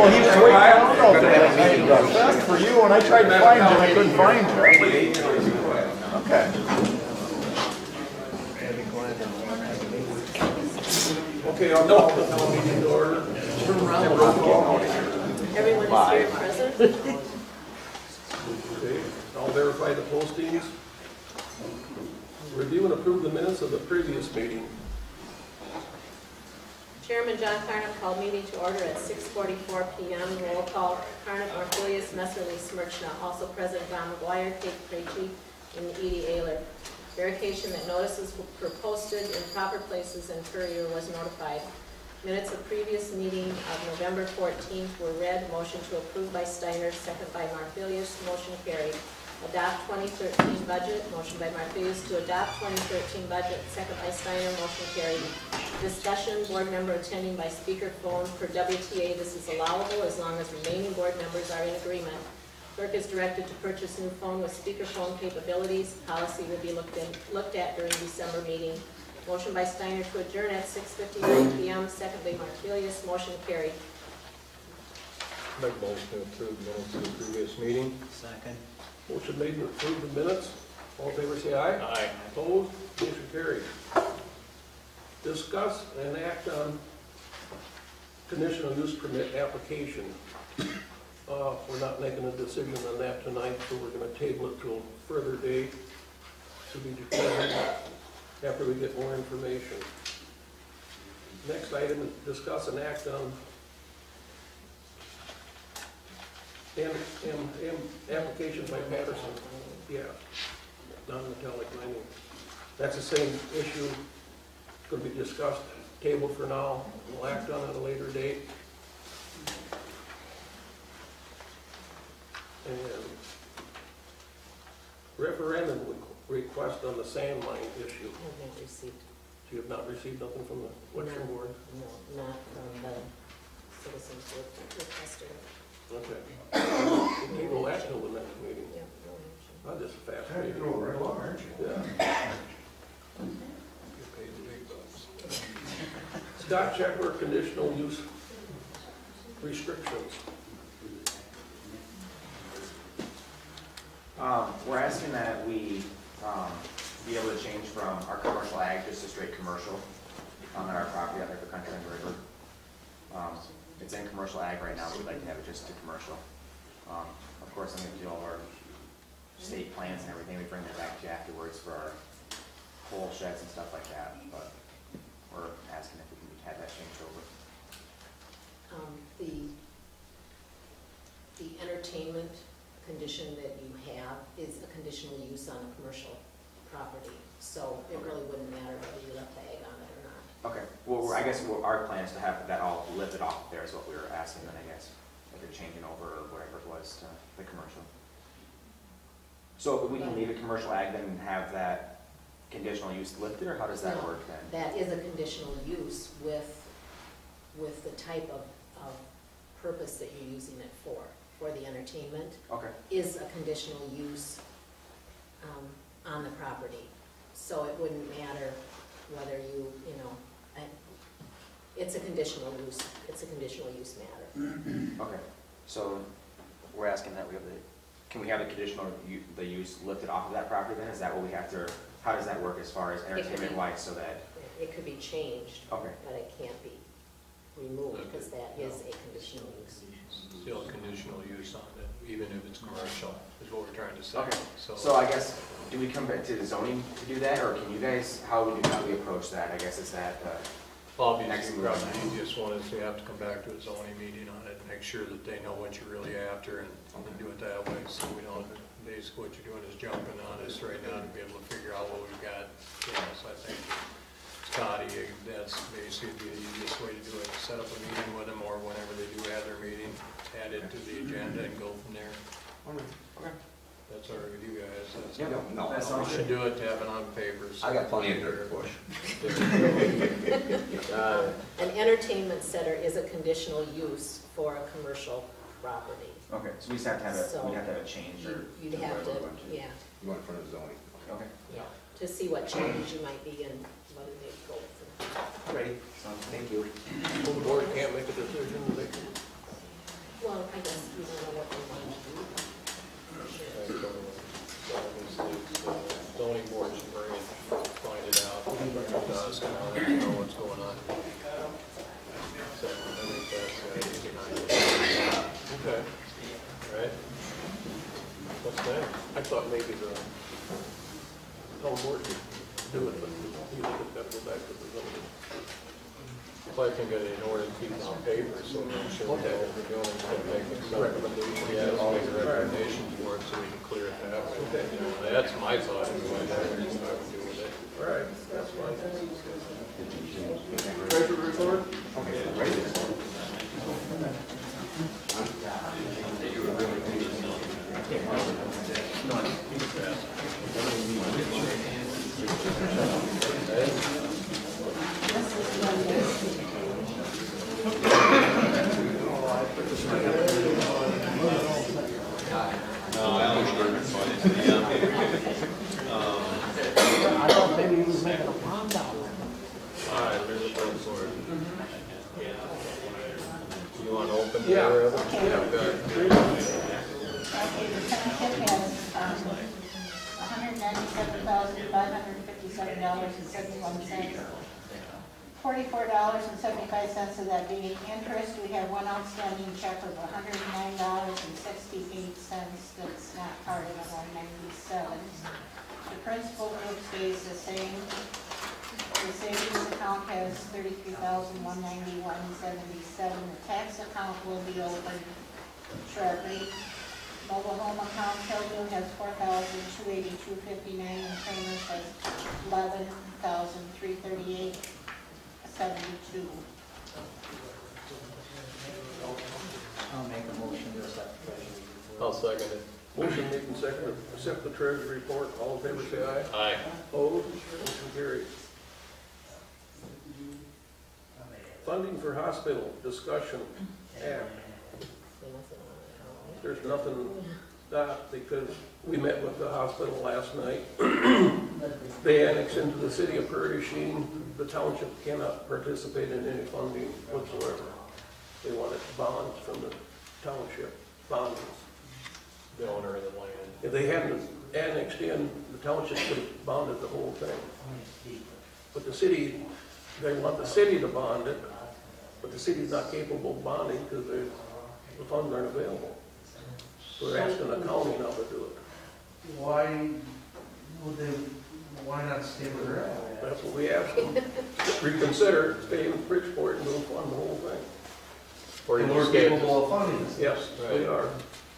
Well, he was waiting. I don't know. Fast for you, and I tried to find you, and I couldn't find you. Okay. Okay, I'll call the town meeting to order. Everyone is here present. Okay, I'll verify the postings. Review and approve the minutes of the previous meeting. Chairman John Carniff called meeting to order at 6:44 p.m. Roll call: Carniff, Orfilius, Messerly, Smirchna. Also present: Don McGuire, Kate Krejci, and Edie Ayler. Verification that notices were posted in proper places and courier was notified. Minutes of previous meeting of November 14th were read. Motion to approve by Steiner, second by Marfilius. Motion carried. Adopt 2013 budget. Motion by Marfilius to adopt 2013 budget. Second by Steiner. Motion carried. Discussion. Board member attending by speakerphone. Per WTA, this is allowable as long as remaining board members are in agreement. Clerk is directed to purchase new phone with speakerphone capabilities. Policy will be looked at during December meeting. Motion by Steiner to adjourn at 6:59 p.m. Second by Marfilius. Motion carried. Make motion to approve the minutes of the previous meeting. Second. Motion made to approve the minutes. All in favor say aye. Aye. Opposed? Motion carried. Discuss and act on conditional use permit application. We're not making a decision on that tonight, so we're going to table it to a further date to be determined after we get more information. Next item is discuss and act on application by Patterson. Yeah, non-metallic mining. That's the same issue. It's going to be discussed, tabled for now. We'll act on it at a later date. And referendum request on the sand mine issue. I have not received. So you have not received nothing from the Western Board? No, not from the citizens who requested it. Okay. We will act till the next meeting. Yeah, no action. Not just a fast You're meeting. going right along, aren't you? Yeah. Scott Checker, conditional use restrictions. We're asking that we be able to change from our commercial ag just to straight commercial on our property out there for Country and River. It's in commercial ag right now, so we'd like to have it just to commercial. Of course, I'm going to do all our state plans and everything. We bring that back to you afterwards for our coal sheds and stuff like that, but we're asking if we can have that changed over. The entertainment condition that you have is a conditional use on a commercial property, so it really wouldn't matter whether you left the ag on it or not. Okay. Well, I guess our plan is to have that all lifted off there is what we were asking then, I guess. If they're changing over or whatever it was to the commercial. So we can leave it commercial ag then and have that conditional use lifted, or how does that work then? That is a conditional use with the type of purpose that you're using it for the entertainment. Okay. Is a conditional use on the property. So it wouldn't matter whether it's a conditional use. It's a conditional use matter. Okay. So we're asking that can we have the conditional the use lifted off of that property then? Is that what we have to, how does that work as far as entertainment wise so that? It could be changed. Okay. But it can't be removed because that is a conditional use. Still conditional use on it, even if it's commercial, is what we're trying to say. Okay. So I guess, do we come back to the zoning to do that, or can you guys, how do we approach that? I guess is that Obviously, probably the easiest one is we have to come back to a zoning meeting on it and make sure that they know what you're really after and do it that way, so we don't, basically what you're doing is jumping on us right now to be able to figure out what we've got. So I think, Scotty, that's basically the easiest way to do it. Set up a meeting with them, or whenever they do have their meeting, add it to the agenda and go from there. Okay. That's all right with you guys. That's No, we should do it to have it on paper. So I got plenty of dirt to push. An entertainment center is a conditional use for a commercial property. Okay, so we just have to have it. So we'd have to have it changed, or you'd have to, yeah, You want in front of zoning. Okay. yeah, to see what changes you might be and whether they go from. Ready? Thank you. Well, the board can't make a decision. I thought maybe the town board could do it, but you think it's got to go back to the zoning. If I can get it in order to keep it on paper, so I'm sure we know what we're doing, we can make some recommendations, yeah, I'll make a recommendation for it so we can clear it that way. Okay. You know, that's my thought, anyway, that's what I would do with it. All right, that's fine. Treasurer report? I thought maybe he was making a pond out of it. All right, there's a vote for it. You want to open the Yeah. area? Yeah, good. Okay, the township has $197,557.71. $44.75 of that being interest. We have one outstanding check of $109.68 that's not part of the 197. The principal group stays the same. The savings account has $33,191.77. The tax account will be opened shortly. Mobile home account Hillview has $4,282.59 and Kramer's has $11,338.72. I'll make a motion to accept the treasury report. I'll second it. Motion made and seconded, accept the treasury report. All in favor, say aye. Aye. Opposed? Motion carries. Funding for hospital, discussion, act. There's nothing, because we met with the hospital last night. They annexed into the city of Prairie Sheen. The township cannot participate in any funding whatsoever. They wanted bonds from the township, bonds. The owner of the land. If they hadn't annexed in, the township could have bonded the whole thing. But the city, they want the city to bond it, but the city's not capable of bonding because the funds aren't available. So they're asking the county now to do it. Why would they, why not stay where they're at? That's what we asked them. Reconsider, stay in Bridgeport and we'll fund the whole thing. Or you And just we're gave capable of funding this. Yes, we are.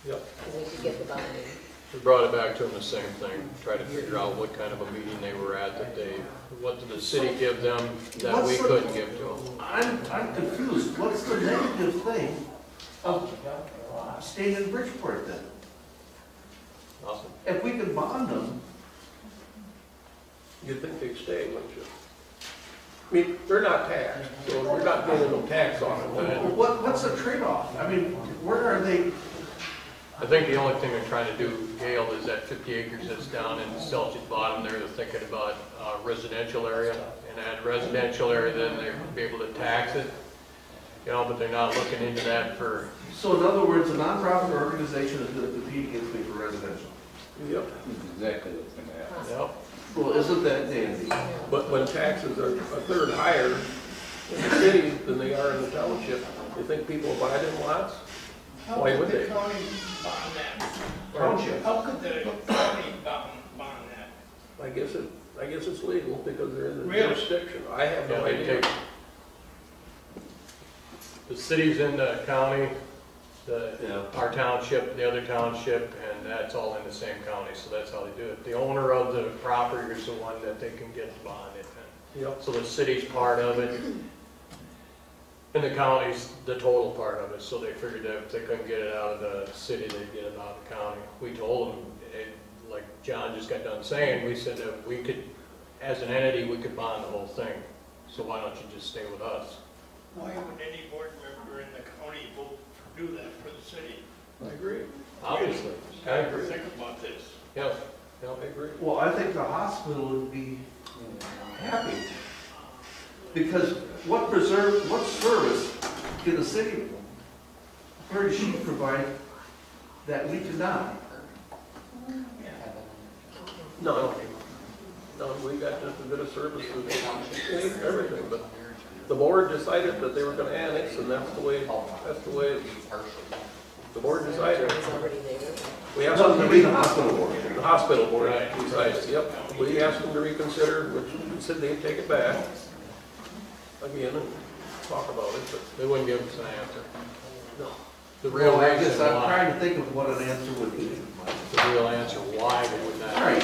Yep. And we could get the bonding. We brought it back to them, the same thing, try to figure out what kind of a meeting they were at that they, what did the city give them that we couldn't give to them? I'm confused. What's the negative thing of staying in Bridgeport then? Awesome. If we can bond them, You'd think they'd stay, wouldn't you? I mean, they're not taxed, so we're not getting no tax on it. what's the trade-off? I mean, where are they? I think the only thing they're trying to do, Gail, is that 50 acres that's down in Selch's bottom there, they're thinking about residential area. And that residential area, then they'd be able to tax it, you know, but they're not looking into that for, So in other words, a nonprofit organization is going to compete against me for residential. Yep. Exactly what's gonna happen. you know, Well, isn't that dandy? But when taxes are a third higher in the city than they are in the township, you think people will buy them lots? Why would they? Township. How could the county bond that? I guess it's legal because they're in the Really? jurisdiction. I have yeah, no they idea. take, the city's in the county, our township, the other township, and that's all in the same county, so that's how they do it. The owner of the property is the one that they can get the bond in. Yep. So the city's part of it, and the county's the total part of it, so they figured that if they couldn't get it out of the city, they'd get it out of the county. We told them, like John just got done saying, we said that we could, as an entity, we could bond the whole thing. So why don't you just stay with us? Why would any board member in the county vote to do that for the city? I agree. Obviously. I agree. Think about this. Yes. I agree. Well, I think the hospital would be happy. Because what service can the city of Prairie Sheen provide that we cannot? No, we got just a bit of services, everything, but the board decided that they were gonna annex, and that's the way it's The board decided. It's already there. We asked Well, them to you mean the reconsider. hospital board. The hospital board Right. decided, yep. We asked them to reconsider, which said they'd take it back again and talk about it, but They wouldn't give us an answer. no. The real Well, I reason guess I'm why, trying to think of what an answer would be. the real answer why they would not, Right.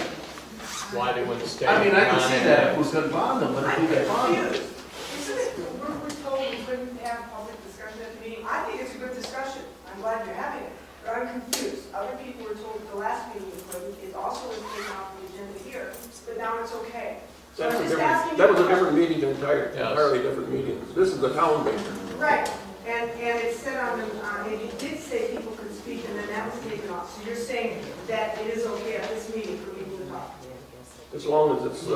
why they wouldn't stay. I mean, I can on see it. that if we could bond them, but if we get bond them. Isn't it, we're told we couldn't have public discussion at the meeting. I think it's a good discussion. I'm glad you're having it. But I'm confused. Other people were told at the last meeting we couldn't. It also was taken off the agenda here, but now it's okay. So That's I'm a just different, asking. that you was a a different question. meeting entirely different meeting. This is the town meeting. Right, and it said on the, and it did say people could speak, and then that was taken off. So you're saying that it is okay at this meeting for people to talk? As long as it's, As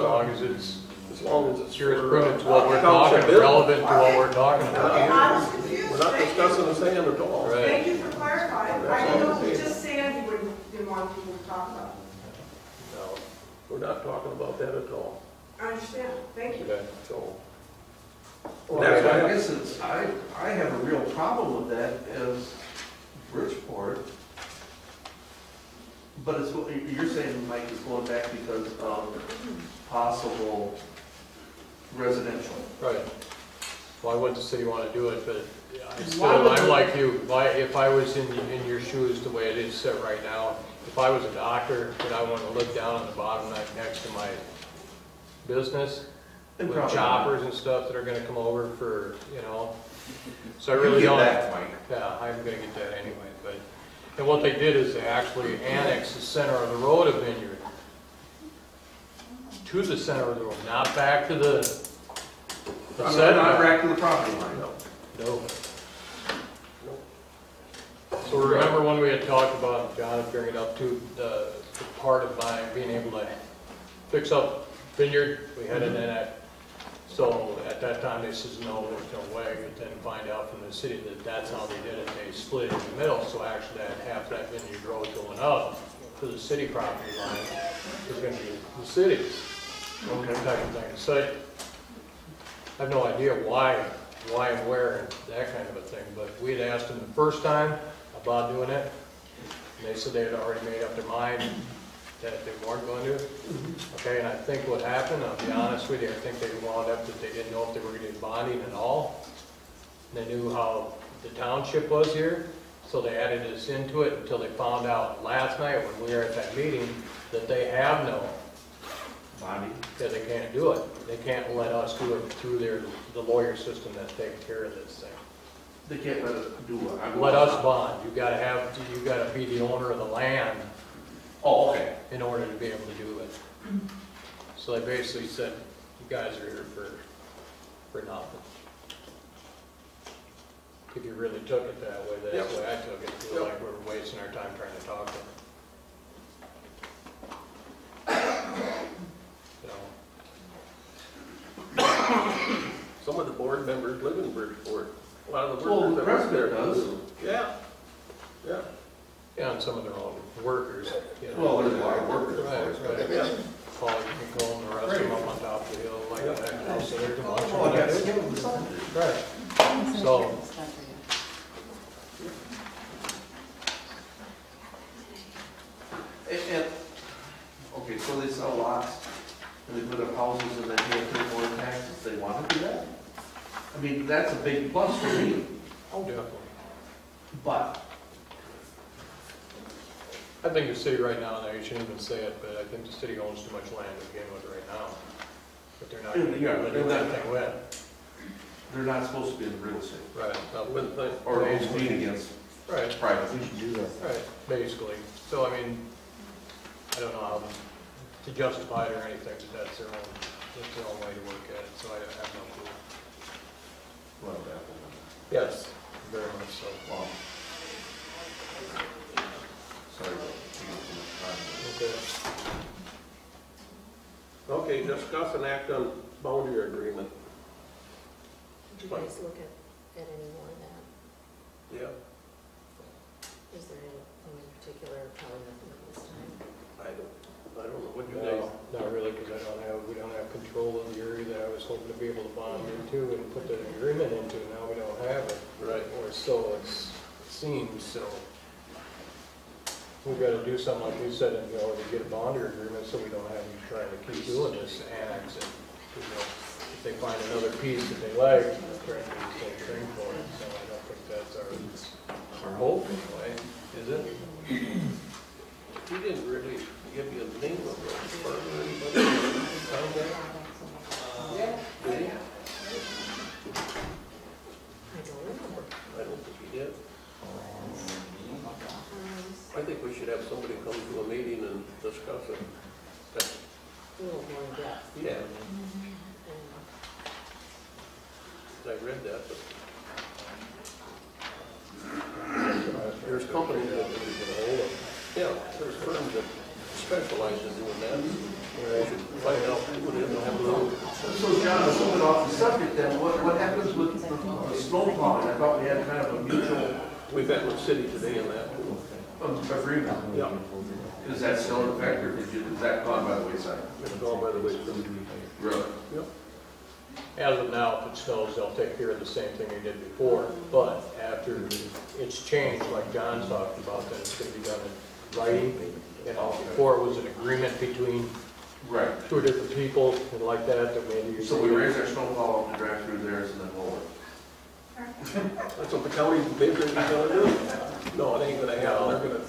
long as it's for, jurisprudence to what we're township talking, business. relevant to what we're talking about. I was confused. We're not Thank you. discussing the sand at all. Right. Thank you for clarifying. I That's didn't all know if it was okay. just sand you didn't want people to talk about. No, we're not talking about that at all. I understand. Thank you. Okay. So, Well, That's I why- guess it's, I have a real problem with that as Bridgeport. But it's, what you're saying, Mike, is going back because of possible residential. Right. Why would the city want to do it, but Why still, would I'm the- like you, if I was in your shoes the way it is set right now, if I was a doctor, would I want to look down on the bottom next to my business? And With probably- choppers and stuff that are gonna come over for, so I You really get don't. that, Mike. Yeah, I'm gonna get that anyway, but, and what they did is they actually annexed the center of the road of Vineyard to the center of the road, not back to the Not setback. back to the property line. no. No. So remember when we had talked about, John had bring it up to the part of my being able to fix up Vineyard, we had it in it. So at that time, they says, no, there's no way, but then find out from the city that that's how they did it, they split it in the middle, so actually that half that Vineyard Road going up to the city property line is gonna be the city's. Okay. Type of thing, so I have no idea why and where, and that kind of a thing, but we had asked them the first time about doing it, and they said they had already made up their mind that they weren't going to. Okay, and I think what happened, I'll be honest with you, I think they wound up that they didn't know if they were gonna get bonding at all. They knew how the township was here, so they added this into it until they found out last night when we were at that meeting that they have no, Bonding. that they can't do it. They can't let us do it through the lawyer system that's taking care of this thing. They can't let us do what? Let us bond, you gotta be the owner of the land Oh, okay. in order to be able to do it. So they basically said, you guys are here for nothing. If you really took it that way, that's the way I took it, feel like we were wasting our time trying to talk to them. Some of the board members live in Bridgeport. A lot of the Well, workers the that work there president does. do. Yeah, yeah. Yeah, and some of their own workers, Well, there's a lot of workers, of Right, course, but- right. Yeah. Paul, you can go and the rest of them up on top of the hill like that, so there's a bunch Oh, I of got to them. give them something. Right, so, And, okay, so they sell lots, and they put up houses and then pay a little more taxes, they want to do that? I mean, that's a big plus for me, oh, definitely. but, I think the city right now, and I shouldn't even say it, but I think the city owns too much land to begin with right now. But they're not gonna Yeah, do they're not- anything with. they're not supposed to be in real estate, Right, I wouldn't think. or Basically. compete against right, private. right, basically. So, I mean, I don't know how to justify it or anything, but that's their own way to look at it, so I have no clue, Well, Yes. very much so. wow. Sorry about taking too much Okay. Okay, discuss and act on boundary agreement. Did you guys look at any more of that? Yeah, Is there anything in particular, probably nothing at this time? I don't know what you guys. No, not really, because we don't have control of the area that I was hoping to be able to bond into and put the agreement into, now we don't have it. Right. Or so it seems, so. we've got to do something like we said, and, to get a boundary agreement so we don't have you trying to keep doing this, annex it. If they find another piece that they like, they're trying to do the same thing for it, so I don't think that's our hope anyway, is it? He didn't really give you a name of the firm or anybody. Contact? Yeah. Did he? I don't remember. I don't think he did. I think we should have somebody come to a meeting and discuss it. That's- A little more in depth. Yeah, I read that, but there's companies that we can get a hold of. Yeah, there's firms that specialize in doing that. We should find out who it is and have a little. So John, a little bit off the subject then, what happens with the snow plowing? I thought we had kind of a mutual We've met with city today in that. agreement. Yeah, Is that still in effect, or is that gone by the wayside? it's gone by the way. Really? Yep. As of now, if it snows, they'll take care of the same thing they did before, but after it's changed, like John's talked about, that it's gonna be done in writing. Before it was an agreement between Right. two different people and like that maybe. So we raise our snow plow up to drive through theirs and then roll it. That's what the county's business is gonna do. No, it ain't gonna happen.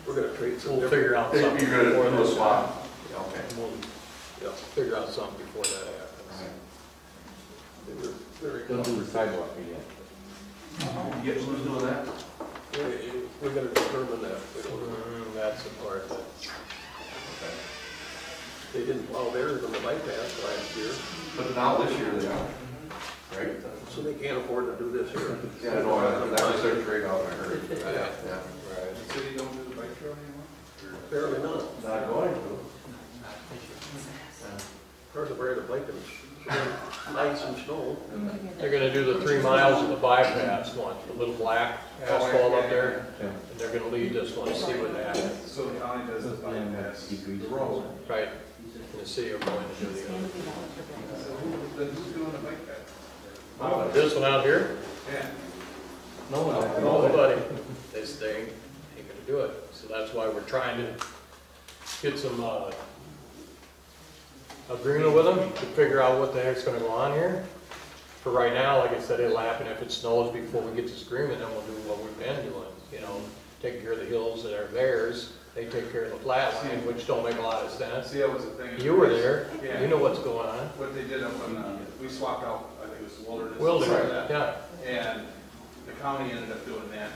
We're gonna trade some. We'll figure out You're something gonna before do a that. swap? Okay. Yeah, figure out something before that happens. They were very Don't good. do the sidewalk again. You get who's doing that? We're gonna determine that. We don't know. That's the part that, They didn't plow theirs on the bypass last year, But now this year they are, right? so they can't afford to do this here. Yeah, I know, that was their trade-off, I heard. Yeah. Yeah. The city don't do the bike trail anymore? Apparently not. Not going to. Hard to ride a bike in ice and snow. they're gonna do the 3 miles of the bypass one, the little black asphalt up there, and they're gonna lead this one, see what happens. So the county does the bypass, the road. Right, and the city are going to do the other. So then who's doing the bike path? This one out here? Yeah. Nobody. They ain't gonna do it. So that's why we're trying to get some, agreement with them to figure out what the heck's gonna go on here. For right now, like I said, it'll happen if it snows before we get this agreement, then we'll do what we've been doing, taking care of the hills that are theirs. They take care of the flat line, which don't make a lot of sense. See, that was the thing. You were there, Yeah. you know what's going on. What they did up on, we swapped out, I think it was the wilderness. Wilderness, yeah. And the county ended up doing that,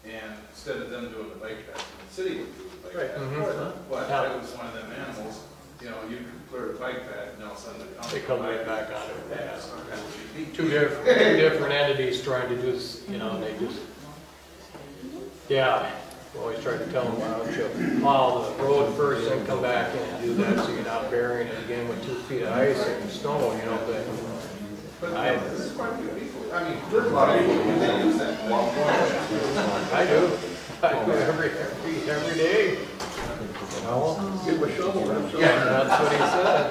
and instead of them doing the bike path, the city would do the bike path. Mhm. But Yeah. that was one of them animals, you clear the bike path, and all of a sudden the county. They come right back on it, yeah. That's kind of neat. Two different entities trying to do this, they just, yeah, we always try to tell them, why don't you plow the road first, then come back in and do that, so you're not burying it again with 2 feet of ice and snow, But I- there's quite a few people, there's a lot of people who they use that. I do every day. Give them a shovel or something. Yeah, that's what he said.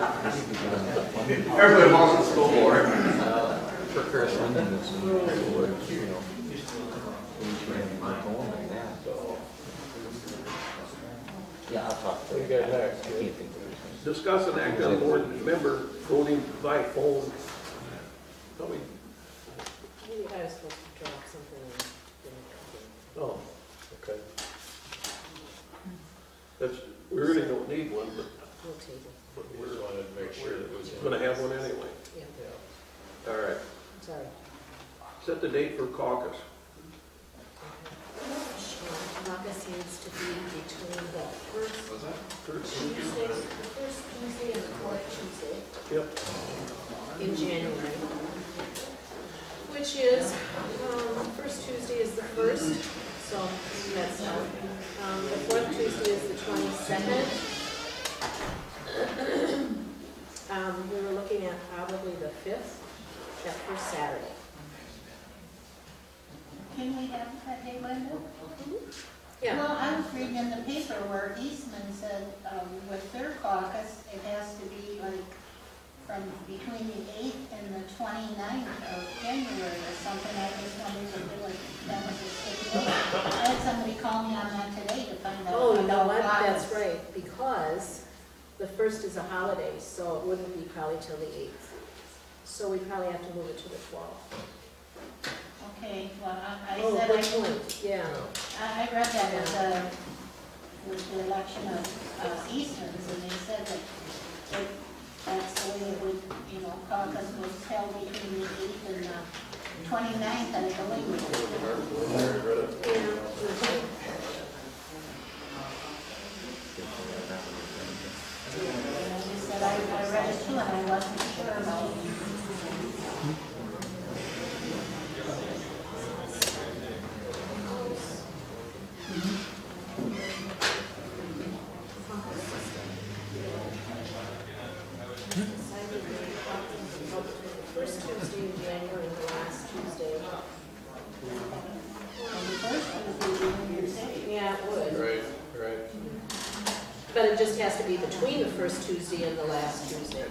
Everybody wants a snowboard. For Christmas. Yeah, I'll talk to What do you got next? I can't think of it. Discuss an act on board member voting by phone. Tell me, Maybe I was supposed to drop something and didn't. oh, okay. We really don't need one, but We'll table. We just wanted to make sure that it was. we're gonna have one anyway. Yeah, All right. sorry. Set the date for caucus. Caucus needs to be between the first First Tuesday, the first Tuesday and the fourth Tuesday Yep. in January. Which is, first Tuesday is the first, so that's, the fourth Tuesday is the 22nd. We were looking at probably the 5th, that first Saturday. Can we have that day, Linda? Yeah, Well, I was reading in the paper where Eastman said, with their caucus, it has to be like from between the 8th and the 29th of January or something. I just wondered if it was, that was a stipulation. I had somebody call me on that today to find out. oh, Oh, you know what, August. that's right, because the 1st is a holiday, so it wouldn't be probably till the 8th. So we probably have to move it to the 12th. Okay, well, I Oh, said good I would. point, yeah. I read that with the election of Easterns, and they said that that's the way it would, you know, caucus was held between the 8th and the 29th, I believe. And they said I read it too, and I wasn't sure about it. First Tuesday in January and the last Tuesday. And the first was the New Year's Day. Yeah, it would. Right, right. But it just has to be between the first Tuesday and the last Tuesday.